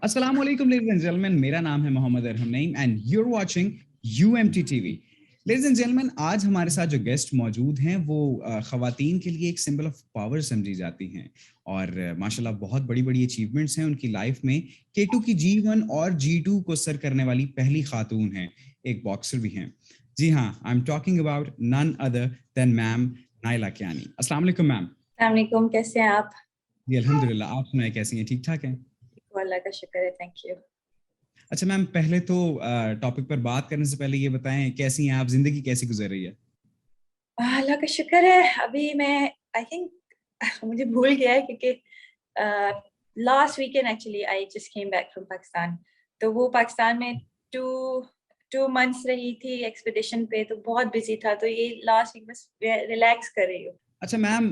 Assalamu alaikum, ladies and gentlemen. मेरा नाम है Mohammad Arham Naeem and you're watching UMT TV. Ladies and gentlemen, आज हमारे साथ जो गेस्ट मौजूद हैं वो ख़वातीन के लिए एक सिंबल ऑफ पावर समझी जाती हैं और माशाल्लाह बहुत बड़ी-बड़ी अचीवमेंट्स हैं उनकी लाइफ में। K2 की G1 और G2 को सर करने वाली पहली खातून हैं, एक बॉक्सर भी हैं। जी हाँ, I am talking about none other than ma'am Naila Kiyani. अस्सलाम वालेकुम मैम। अस्सलाम वालेकुम, कैसे हैं आप? जी अल्हम्दुलिल्लाह, आप सुनाएं कैसी हैं? ठीक-ठाक हैं? अल्लाह का शुक्र है, थैंक यू। अच्छा मैम, पहले तो टॉपिक पर बात करने से पहले ये बताएं कैसी हैं आप, जिंदगी कैसी गुजर रही है? अल्लाह का शुक्र है। अभी मैं आई थिंक मुझे भूल गया है क्योंकि last weekend actually I just came back from Pakistan. तो वो पाकिस्तान में टू टू मंथ्स रही थी एक्सपीडिशन पे, तो बहुत बिजी था। तो ये लास्ट वीक बस रिलैक्स कर रही हूँ। अच्छा मैम,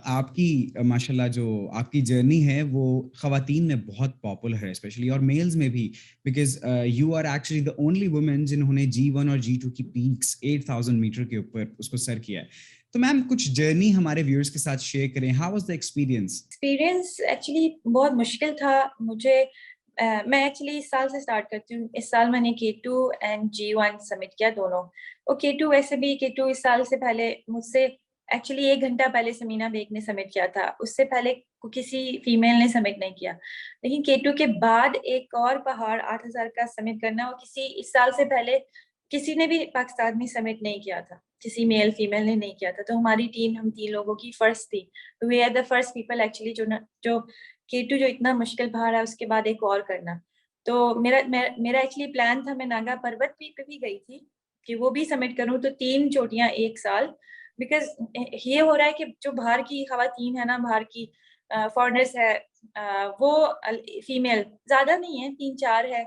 आपकी माशाल्लाह जो आपकी जर्नी है वो ख़वातीन में बहुत पॉपुलर है स्पेशली और मेल्स में भी, because you are actually the only women जिन्होंने G1 और G2 की पीक्स 8000 मीटर के ऊपर उसको सर किया है। तो मैम कुछ जर्नी हमारे व्यूअर्स के साथ शेयर करें, how was the experience? Experience actually बहुत मुश्किल था मुझे। मैं एक्चुअली इस साल से स्टार्ट करती हूँ। इस साल मैंने K2 एंड G1 सबमिट किया दोनों। और K2 वैसे भी K2 इस साल से पहले मुझसे एक्चुअली 1 घंटा पहले समीना बेग ने सबमिट किया था। उससे पहले किसी फीमेल ने सबमिट नहीं किया। लेकिन K2 के बाद एक और पहाड़ 8000 का सबमिट करना, और किसी इस साल से पहले किसी ने भी पाकिस्तान में सबमिट नहीं किया था, किसी मेल फीमेल ने नहीं किया था। तो हमारी टीम, हम 3 लोगों की फर्स्ट थी। We are the first people actually जो K2 जो इतना मुश्किल पहाड़ है उसके बाद एक और करना। तो मेरा एक्चुअली प्लान था, मैं नागा पर्वत पे भी गई थी कि वो भी सबमिट करूं, तो 3 चोटियां एक साल। बिकॉज ये हो रहा है कि जो बाहर की खवातीन है ना, बाहर की फॉरेनर्स है, वो फीमेल ज्यादा नहीं है, 3-4 है।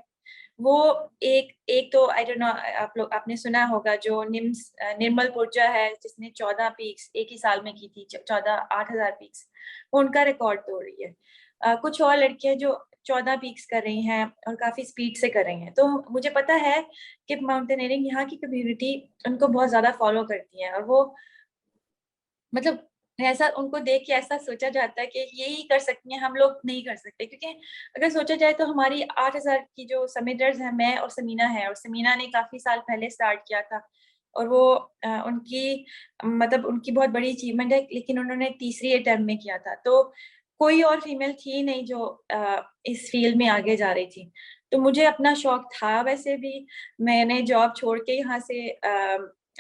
वो एक एक तो आई डोंट नो, आपने सुना होगा जो निर्मल पुरजा है जिसने 14 पीक्स एक ही साल में की थी, 8000 पीक्स, वो उनका रिकॉर्ड तोड़ रही है। कुछ और लड़कियां जो 14 पीक्स कर रही हैं और काफी स्पीड से कर रही हैं। तो मुझे पता है कि माउंटेनियरिंग यहाँ की कम्युनिटी उनको बहुत ज्यादा फॉलो करती है, और वो मतलब ऐसा उनको देख के ऐसा सोचा जाता है कि यही कर सकती हैं, हम लोग नहीं कर सकते। क्योंकि अगर सोचा जाए तो हमारी 8000 की जो सबमिटर्स हैं, मैं और समीना है, और समीना ने काफी साल पहले स्टार्ट किया था। और वो उनकी मतलब उनकी बहुत बड़ी अचीवमेंट है, लेकिन उन्होंने तीसरी अटेम्प्ट में किया था। तो कोई और फीमेल थी नहीं जो इस फील्ड में आगे जा रही थी। तो मुझे अपना शौक था वैसे भी। मैंने जॉब छोड़ के यहाँ से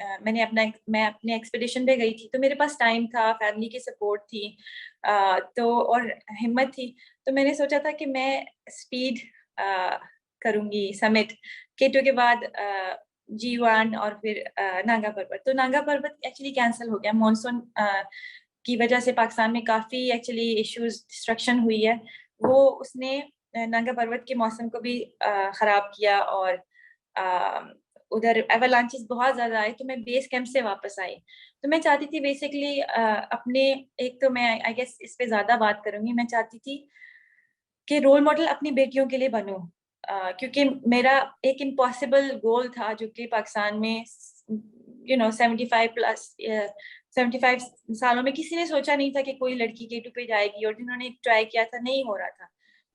मैं अपने एक्सपीडिशन पे गई थी, तो मेरे पास टाइम था, फैमिली की सपोर्ट थी, तो और हिम्मत थी। तो मैंने सोचा था कि मैं स्पीड करूंगी समिट। K2 के बाद G1 और फिर नागा पर्वत। तो नागा पर्वत एक्चुअली कैंसिल हो गया मानसून की वजह से। पाकिस्तान में काफी एक्चुअली इश्यूज, डिस्ट्रक्शन हुई है। वो उसने नागा पर्वत के मौसम को भी खराब किया, और उधर एवलांचेस बहुत ज्यादा आए, तो मैं बेस कैंप से वापस आई। तो मैं चाहती थी बेसिकली अपने, एक तो मैं आई गेस इस पे ज्यादा बात करूंगी, मैं चाहती थी कि रोल मॉडल अपनी बेटियों के लिए बनूं। क्योंकि मेरा एक इम्पॉसिबल गोल था जो कि पाकिस्तान में 75 सालों में किसी ने सोचा नहीं था कि कोई लड़की K2 पे जाएगी, और जिन्होंने ट्राई किया था नहीं हो रहा था।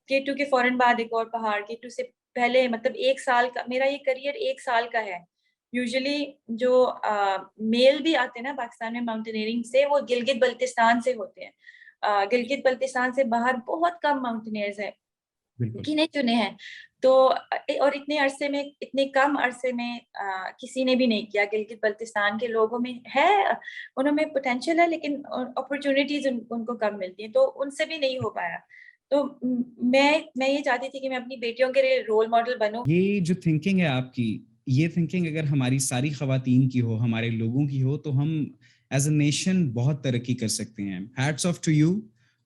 K2 के फौरन बाद एक और पहाड़, K2 से पहले मतलब 1 साल का मेरा ये करियर 1 साल का है। यूजुअली जो मेल भी आते हैं ना पाकिस्तान में माउंटेनियरिंग से, वो गिलगित बल्तिस्तान से होते हैं। गिलगित बल्तिस्तान से बाहर बहुत कम माउंटेनियर्स हैं, बिल्कुल। गिने चुने हैं। तो और इतने अरसे में, इतने कम अरसे में किसी ने भी नहीं किया। गिलगित बल्तिस्तान के लोगों में है, उनमें पोटेंशियल है, लेकिन अपॉर्चुनिटीज उनको कम मिलती हैं, तो उनसे भी नहीं हो पाया। तो मैं ये चाहती थी कि मैं अपनी बेटियों के लिए रोल मॉडल बनूं। ये जो थिंकिंग है आपकी, ये थिंकिंग अगर हमारी सारी ख़वातीन की हो, हमारे लोगों की हो, तो हम एज़ अ नेशन बहुत तरक्की कर सकते हैं। Hats off to you.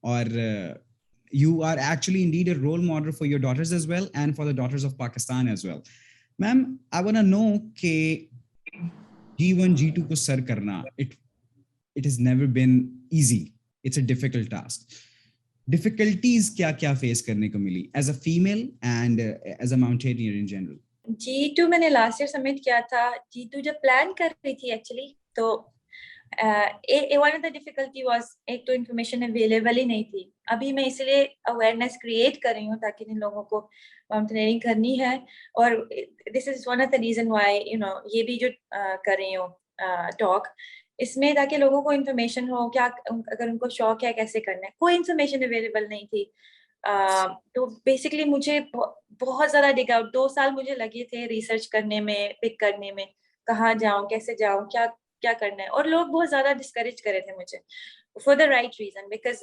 और you are actually indeed a role model for your daughters as well and for the daughters of Pakistan as well. Ma'am, I want to know कि G1 G2 को sir करना, it has never been easy. It's a difficult task. Difficulties क्या क्या face करने को मिली as a female and as a mountaineer in general? G2 मैंने last year submit किया था। G2 जब प्लान कर रही थी एक्चुअली, तो one of the difficulty was, एक तो इन्फॉर्मेशन अवेलेबल ही नहीं थी। अभी मैं इसलिए अवेयरनेस क्रिएट कर रही हूँ ताकि जिन लोगों को माउंटेनियरिंग करनी है, और this is one of the reason why ये भी जो कर रही हूँ टॉक, इसमें ताकि लोगों को इन्फॉर्मेशन हो, क्या अगर उनको शौक है कैसे करना है। कोई इन्फॉर्मेशन अवेलेबल नहीं थी। तो बेसिकली मुझे बहुत ज्यादा डिग आउट, 2 साल मुझे लगे थे रिसर्च करने में, पिक करने में, कहाँ जाऊं, कैसे जाऊं, क्या क्या करना है। और लोग बहुत ज्यादा डिस्करेज करे थे मुझे, for the right reason, because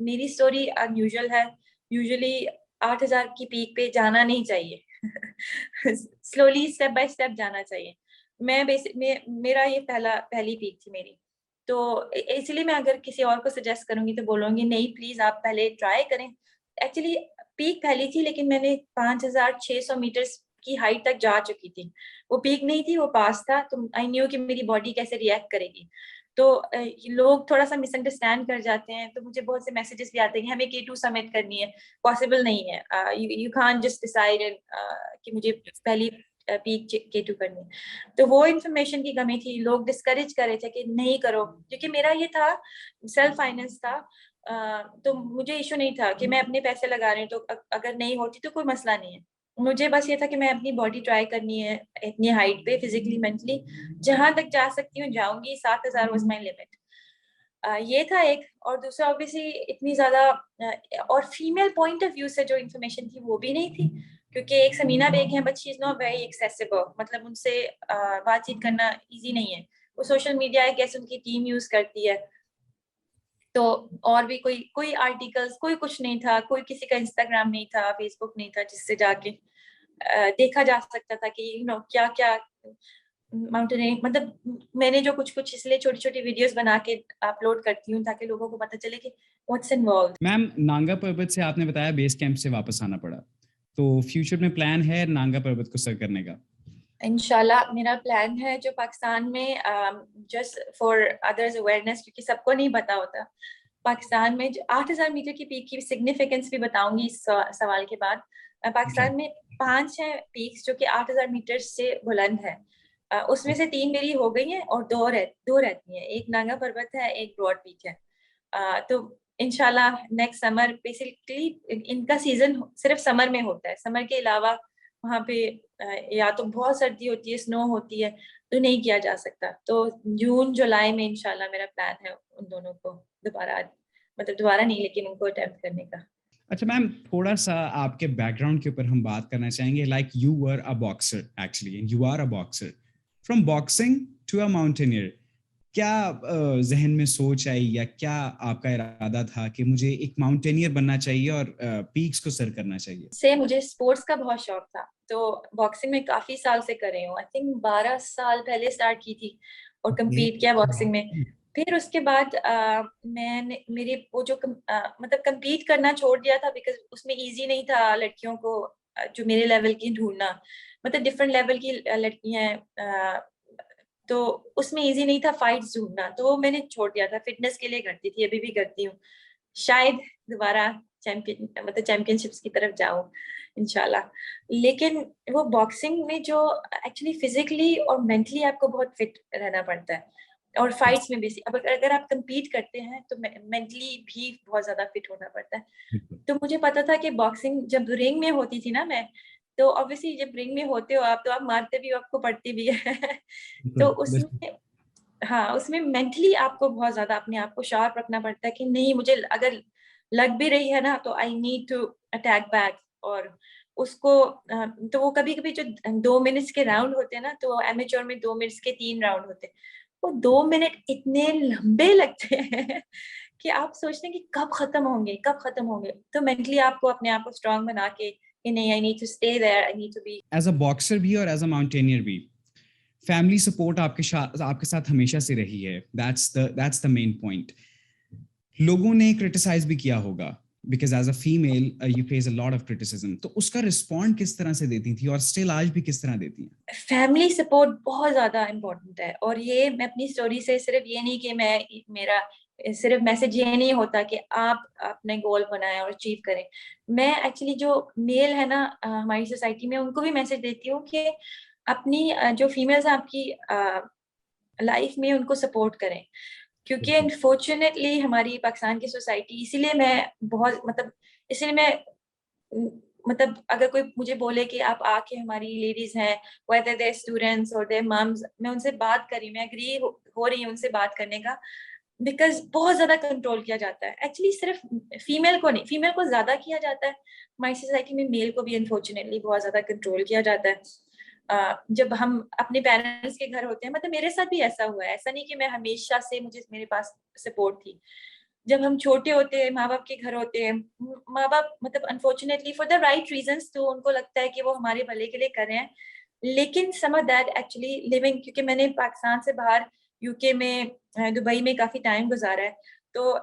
मेरी स्टोरी अनयूजुअल है। यूजुअली 8,000 की पीक पे जाना नहीं चाहिए। स्लोली स्टेप बाय स्टेप जाना चाहिए। मेरा ये पहली पीक थी मेरी, तो इसलिए मैं अगर किसी और को सजेस्ट करूंगी तो बोलूंगी नहीं, प्लीज आप पहले ट्राई करें। एक्चुअली पीक पहली थी, लेकिन मैंने 5,600 मीटर्स की हाइट तक जा चुकी थी। वो पीक नहीं थी, वो पास था, तो आई न्यू कि मेरी बॉडी कैसे रिएक्ट करेगी। तो लोग थोड़ा सा मिसअंडरस्टैंड कर जाते हैं, तो मुझे बहुत से मैसेजेस भी आते हैं कि हमें K2 सबमिट करनी है। पॉसिबल नहीं है, यू कांट जस्ट डिसाइड कि मुझे पहली पीक K2 करनी है। तो वो इन्फॉर्मेशन की कमी थी, लोग डिस्करेज कर रहे थे कि नहीं करो, क्योंकि मेरा ये था, सेल्फ फाइनेंस था। तो मुझे इशू नहीं था कि मैं अपने पैसे लगा रही हूँ, तो अगर नहीं होती तो कोई मसला नहीं है। मुझे बस ये था कि मैं अपनी बॉडी ट्राई करनी है इतनी हाइट पे, फिजिकली मेंटली जहां तक जा सकती हूँ जाऊंगी। 7,000 वाज माय लिमिट। ये था एक। और दूसरा ऑब्वियसली इतनी ज्यादा और फीमेल पॉइंट ऑफ व्यू से जो इन्फॉर्मेशन थी वो भी नहीं थी, क्योंकि एक समीना बेग है, but she is not very accessible, मतलब उनसे बातचीत करना इजी नहीं है। वो सोशल मीडिया है, कैसे उनकी टीम यूज करती है। तो और भी कोई कोई आर्टिकल्स, कोई कुछ नहीं था, कोई किसी का इंस्टाग्राम नहीं था, फेसबुक नहीं था जिससे जाके देखा जा सकता था कि क्या क्या माउंटेनियरिंग, मतलब मैंने जो कुछ कुछ इसलिए छोटी छोटी वीडियोस बना के अपलोड करती हूँ ताकि लोगों को पता चले कि व्हाट्स इन्वॉल्व। मैम, नांगा पर्वत से आपने बताया बेस कैंप से वापस आना पड़ा, तो फ्यूचर में प्लान है नांगा पर्वत को सर करने का? इंशाल्लाह मेरा प्लान है जो पाकिस्तान में, जस्ट फॉर अदर्स अवेयरनेस, क्योंकि सबको नहीं पता होता पाकिस्तान में 8,000 मीटर की पीक की सिग्निफिकेंस भी बताऊंगी इस सवाल के बाद। जी। पाकिस्तान में 5 है पीक्स जो कि 8,000 मीटर से बुलंद है। उसमें से 3 मेरी हो गई हैं और दो रहती हैं। एक नांगा पर्वत है, एक ब्रॉड पीक है। तो इंशाल्लाह नेक्स्ट समर, बेसिकली इनका सीजन सिर्फ समर में होता है। समर के अलावा वहाँ पे या तो बहुत सर्दी होती है, स्नो होती है, तो नहीं किया जा सकता। तो जून जुलाई में इंशाल्लाह मेरा प्लान है उन दोनों को दोबारा, मतलब दोबारा नहीं लेकिन उनको अटेम्प्ट करने का। अच्छा मैम, थोड़ा सा आपके बैकग्राउंड के ऊपर हम बात करना चाहेंगे। Like you were a boxer actually, you are a boxer. From boxing to a mountaineer, क्या जहन में सोच आई या क्या आपका इरादा था कि मुझे एक माउंटेनियर बनना चाहिए और पीक्स को सर करना चाहिए? से मुझे स्पोर्ट्स का बहुत शौक था, तो बॉक्सिंग में काफी साल से कर रही हूँ। आई थिंक 12 साल पहले स्टार्ट की थी और compete किया बॉक्सिंग में। फिर उसके बाद मैंने मेरी वो जो मतलब compete करना छोड़ दिया था, बिकॉज उसमें इजी नहीं था लड़कियों को जो मेरे लेवल की ढूंढना। मतलब डिफरेंट लेवल की लड़कियां हैं, तो उसमें इजी नहीं था फाइट्स ढूंढना, तो वो मैंने छोड़ दिया था। फिटनेस के लिए करती थी, अभी भी करती हूँ। शायद दोबारा चैंपियनशिप्स की तरफ जाऊं इंशाल्लाह। लेकिन वो बॉक्सिंग में जो एक्चुअली फिजिकली और मेंटली आपको बहुत फिट रहना पड़ता है, और फाइट्स में भी। अब अगर आप compete करते हैं तो मेंटली भी बहुत ज्यादा फिट होना पड़ता है। तो मुझे पता था कि बॉक्सिंग जब रिंग में होती थी ना मैं, तो ऑब्वियसली जब रिंग में होते हो आप, तो आप मारते भी हो, आपको पड़ती भी है। तो उसमें, हाँ, उसमें मेंटली आपको बहुत ज्यादा अपने आप को शार्प रखना पड़ता है कि नहीं, मुझे अगर लग भी रही है ना तो I need to attack back. और उसको तो वो कभी कभी जो 2 मिनट्स के राउंड होते हैं ना, तो एमेच्योर में 2 मिनट्स के 3 राउंड होते हैं। वो 2 मिनट इतने लंबे लगते हैं कि आप सोचते हैं कि कब खत्म होंगे, कब खत्म होंगे। तो मेंटली आपको अपने आप को स्ट्रांग बना के कि नहीं, I need to stay there, I need to be. As a boxer भी और एज अ माउंटेनियर भी, फैमिली सपोर्ट आपके साथ हमेशा से रही है। That's the main point. लोगों ने क्रिटिसाइज भी किया होगा, because as a female you face a lot of criticism, तो उसका रिस्पॉन्ड किस तरह से देती थी और स्टिल आज भी किस तरह देती हैं? फैमिली सपोर्ट बहुत ज्यादा इम्पोर्टेंट है। और ये मैं अपनी स्टोरी से सिर्फ ये नहीं कि मैं मेरा सिर्फ मैसेज ये नहीं होता कि आप अपने गोल बनाएं और अचीव करें। मैं एक्चुअली जो मेल है ना हमारी सोसाइटी में, उनको भी मैसेज देती हूँ कि अपनी जो फीमेल्स हैं आपकी लाइफ में उनको सपोर्ट करें, क्योंकि अनफॉर्चुनेटली हमारी पाकिस्तान की सोसाइटी, इसीलिए मैं बहुत इसलिए मैं अगर कोई मुझे बोले कि आप आके, हमारी लेडीज हैं, whether they're students or their moms, मैं उनसे बात करी, मैं एग्री हो रही हूँ उनसे बात करने का, बिकॉज बहुत ज्यादा कंट्रोल किया जाता है। एक्चुअली सिर्फ फीमेल को नहीं, फीमेल को ज्यादा किया जाता है हमारी सोसाइटी में, मेल को भी अनफॉर्चुनेटली बहुत ज्यादा कंट्रोल किया जाता है। जब हम अपने पेरेंट्स के घर होते हैं, मेरे साथ भी ऐसा हुआ है, ऐसा नहीं कि मैं हमेशा से मेरे पास सपोर्ट थी। जब हम छोटे होते हैं, माँ बाप के घर होते हैं, माँ बाप unfortunately for the right reasons, तो उनको लगता है कि वो हमारे भले के लिए कर रहे हैं, लेकिन सम ऑफ दैट एक्चुअली लिविंग, क्योंकि मैंने पाकिस्तान से बाहर यूके में, दुबई में काफी टाइम गुजारा है, तो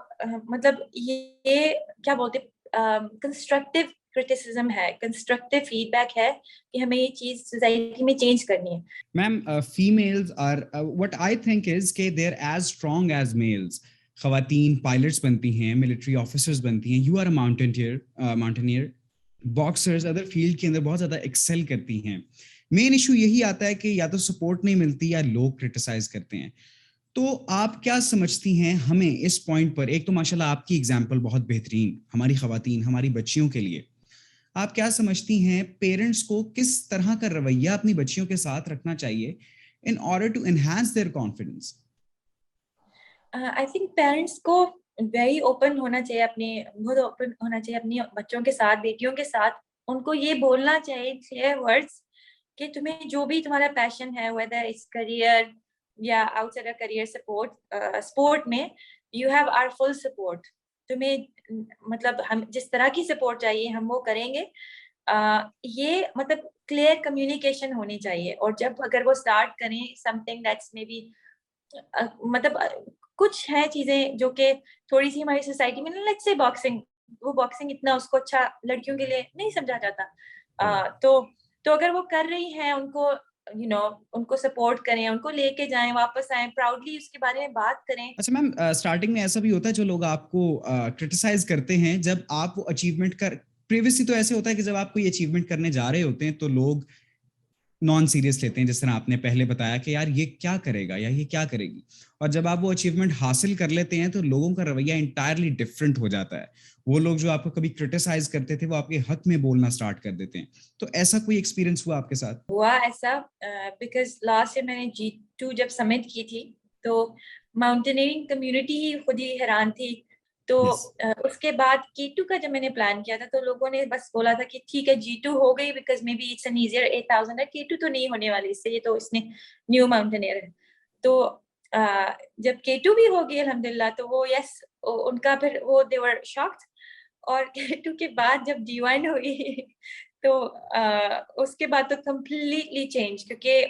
ये क्या बोलते, कंस्ट्रक्टिव क्रिटिसिज्म है, कंस्ट्रक्टिव फीडबैक है कि हमें ये चीज सोसाइटी में चेंज करनी है। Ma'am, females are, what I think is के they are as strong as males. खवातीन पायलट्स बनती हैं, मिलिट्री ऑफिसर्स बनती हैं, you are a mountaineer, boxers, other field के अंदर बहुत ज्यादा एक्सेल करती हैं। मेन इशू यही आता है कि या तो सपोर्ट नहीं मिलती या लोग क्रिटिसाइज करते हैं। तो आप क्या समझती हैं हमें इस पॉइंट पर? एक तो माशाल्लाह आपकी एग्जाम्पल बहुत बेहतरीन, हमारी खवातीन, हमारी बच्चियों के लिए। आप क्या समझती हैं पेरेंट्स को किस तरह का रवैया अपनी बच्चियों के साथ रखना चाहिए in order to enhance their confidence? I think parents को वेरी ओपन होना चाहिए, बहुत ओपन होना चाहिए अपनी बच्चों के साथ, बेटियों के साथ। उनको ये बोलना चाहिए क्लियर वर्ड्स कि तुम्हें जो भी तुम्हारा पैशन है, वेदर इट्स करियर या आउटसाइड करियर सपोर्ट, स्पोर्ट में you have our full support. तुम्हें हम जिस तरह की सपोर्ट चाहिए हम वो करेंगे। ये क्लियर कम्युनिकेशन होनी चाहिए। और जब अगर वो स्टार्ट करें समथिंग दैट्स मे बी, कुछ है चीजें जो कि थोड़ी सी हमारी सोसाइटी में, लेट्स से बॉक्सिंग, वो बॉक्सिंग इतना उसको अच्छा लड़कियों के लिए नहीं समझा जाता। तो अगर वो कर रही हैं, उनको उनको सपोर्ट करें, उनको लेके जाएं, वापस आए, प्राउडली उसके बारे में बात करें। अच्छा मैम, स्टार्टिंग में ऐसा भी होता है जो लोग आपको क्रिटिसाइज करते हैं जब आप वो अचीवमेंट कर, प्रीवियसली तो ऐसे होता है कि जब आप कोई अचीवमेंट करने जा रहे होते हैं तो लोग नॉन सीरियस लेते हैं, जिस तरह आपने पहले बताया कि यार ये क्या करेगा या ये क्या करेगी। और जब आप वो अचीवमेंट हासिल कर लेते हैं तो लोगों का रवैया इंटायरली डिफरेंट हो जाता है। वो लोग जो आपको कभी क्रिटिसाइज करते थे वो आपके हक में बोलना स्टार्ट कर देते हैं। तो ऐसा कोई एक्सपीरियंस हुआ आपके साथ? हुआ ऐसा, बिकॉज लास्ट ईयर मैंने G2 जब समिट की थी, तो माउंटेनियरिंग कम्युनिटी ही खुद ही हैरान थी। तो Yes. उसके बाद K2 का जब मैंने प्लान किया था, तो लोगों ने बस बोला था कि ठीक है G2 हो गई, because may be it's an easier 8000 है, K2 तो नहीं होने वाली इससे, ये तो इसने न्यू माउंटेनियर है। तो जब K2 भी हो गई अल्हम्दुलिल्लाह, तो वो यस, उनका फिर वो दे वर शॉक्ड। और K2 के बाद जब D1 हुई तो उसके बाद तो कम्प्लीटली चेंज, क्योंकि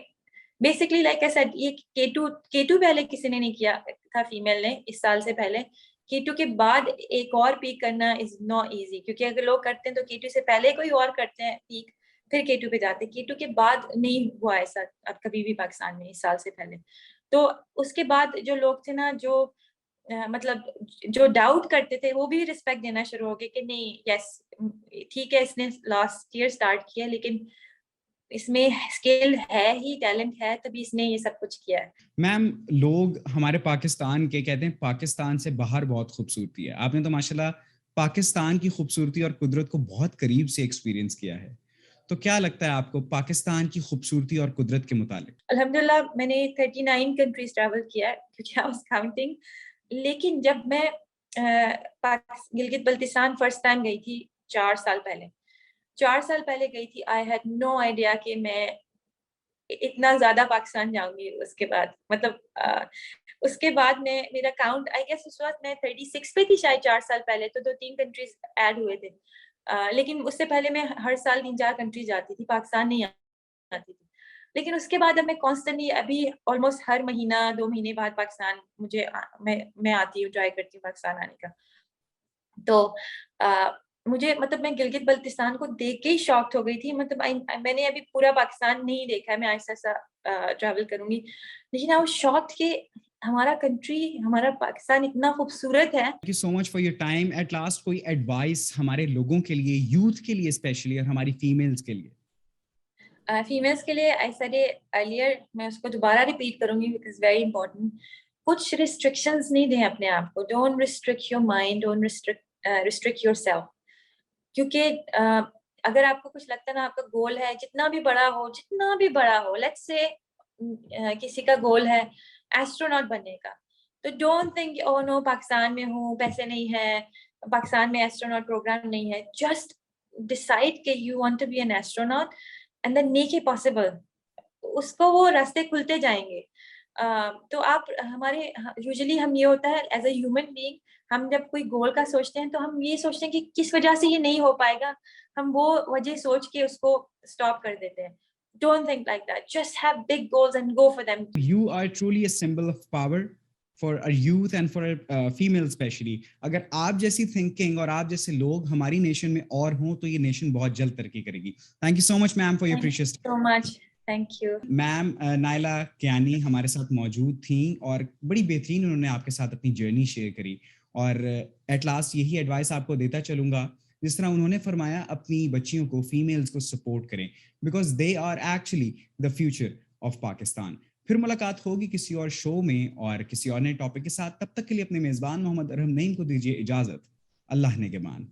बेसिकली लाइक आई सेड, ये K2 पहले किसी ने नहीं किया था, फीमेल ने, इस साल से पहले। K2 के बाद एक और पीक करना इज नॉट इजी, क्योंकि अगर लोग करते हैं तो K2 से पहले कोई और करते हैं पीक, फिर K2 पे जाते हैं। K2 के बाद नहीं हुआ ऐसा अब कभी भी पाकिस्तान में इस साल से पहले। तो उसके बाद जो लोग थे ना, जो जो डाउट करते थे, वो भी रिस्पेक्ट देना शुरू हो गए कि नहीं, यस ठीक है, इसने लास्ट ईयर स्टार्ट किया, लेकिन इसमें स्किल है ही, टैलेंट है, तभी इसने ये सब कुछ किया है। मैम, लोग हमारे पाकिस्तान के कहते हैं पाकिस्तान से बाहर बहुत खूबसूरती है। आपने तो माशाल्लाह पाकिस्तान की खूबसूरती और कुदरत को बहुत करीब से एक्सपीरियंस किया है। तो क्या लगता है आपको पाकिस्तान की खूबसूरती और कुदरत के मुतालिक? अल्हम्दुलिल्लाह मैंने 39 कंट्रीज ट्रैवल किया है, क्योंकि आई वाज काउंटिंग। लेकिन जब मैं गिलगित बल्तिस्तान फर्स्ट टाइम गई थी 4 साल पहले गई थी, आई हैड नो आइडिया कि मैं इतना ज्यादा पाकिस्तान जाऊंगी। उसके बाद उसके बाद मैं, मेरा काउंट आई गेस उस वक्त मैं 36 पे थी शायद, 4 साल पहले, तो 2-3 कंट्रीज ऐड हुए थे। लेकिन उससे पहले मैं हर साल 3-4 कंट्रीज जाती थी, पाकिस्तान नहीं आती थी। लेकिन उसके बाद अब मैं कॉन्स्टेंटली, अभी ऑलमोस्ट हर महीना 2 महीने बाद पाकिस्तान मैं आती हूँ, ट्राई करती हूँ पाकिस्तान आने का। तो मुझे मैं गिलगित बल्तिस्तान को देख के ही शॉक्ड हो गई थी। मैंने अभी पूरा पाकिस्तान नहीं देखा है, मैं ऐसा ऐसा ट्रैवल करूंगी, लेकिन आई वाज शॉक्ड कि हमारा कंट्री, हमारा पाकिस्तान इतना खूबसूरत है। Thank you so much for your time. At last कोई एडवाइस हमारे लोगों के लिए, यूथ के लिए स्पेशली, और हमारी फीमेल्स के लिए? फीमेल्स के लिए आई सेड अर्लियर, मैं उसको दोबारा रिपीट करूंगी बिकॉज वेरी इंपॉर्टेंट। कुछ रिस्ट्रिक्शंस नहीं दें अपने आप को। Don't restrict your mind, don't restrict yourself. क्योंकि अगर आपको कुछ लगता है ना, आपका गोल है जितना भी बड़ा हो, जितना भी बड़ा हो, लेट्स से किसी का गोल है एस्ट्रोनॉट बनने का, तो don't think oh no Pakistan में हूँ, पैसे नहीं है, पाकिस्तान में एस्ट्रोनॉट प्रोग्राम नहीं है। जस्ट डिसाइड कि you want to be an astronaut and then make it possible. उसको वो रास्ते खुलते जाएंगे। तो आप हमारे यूजुअली हम ये होता है एज अ ह्यूमन बीइंग, हम जब कोई गोल का सोचते हैं तो हम ये सोचते हैं कि किस वजह से ये नहीं हो पाएगा, हम वो वजह सोच के उसको स्टॉप कर देते हैं। Don't think like that. Just have big goals and go for them. You are truly a symbol of power for our youth and for our female especially. अगर आप जैसी थिंकिंग और आप जैसे लोग हमारी नेशन में और हों तो ये नेशन बहुत जल्द तरक्की करेगी। Thank you so much ma'am for your precious. Thank you so much. Thank you. Ma'am Naila Kiani हमारे साथ मौजूद थी और बड़ी बेहतरीन उन्होंने आपके साथ अपनी जर्नी शेयर करी। और एट लास्ट यही एडवाइस आपको देता चलूंगा, जिस तरह उन्होंने फरमाया अपनी बच्चियों को, फीमेल्स को सपोर्ट करें, because they are actually the future of Pakistan. फिर मुलाकात होगी किसी और शो में और किसी और नए टॉपिक के साथ। तब तक के लिए अपने मेजबान मोहम्मद अरहम नईम को दीजिए इजाजत। अल्लाह ने के मान।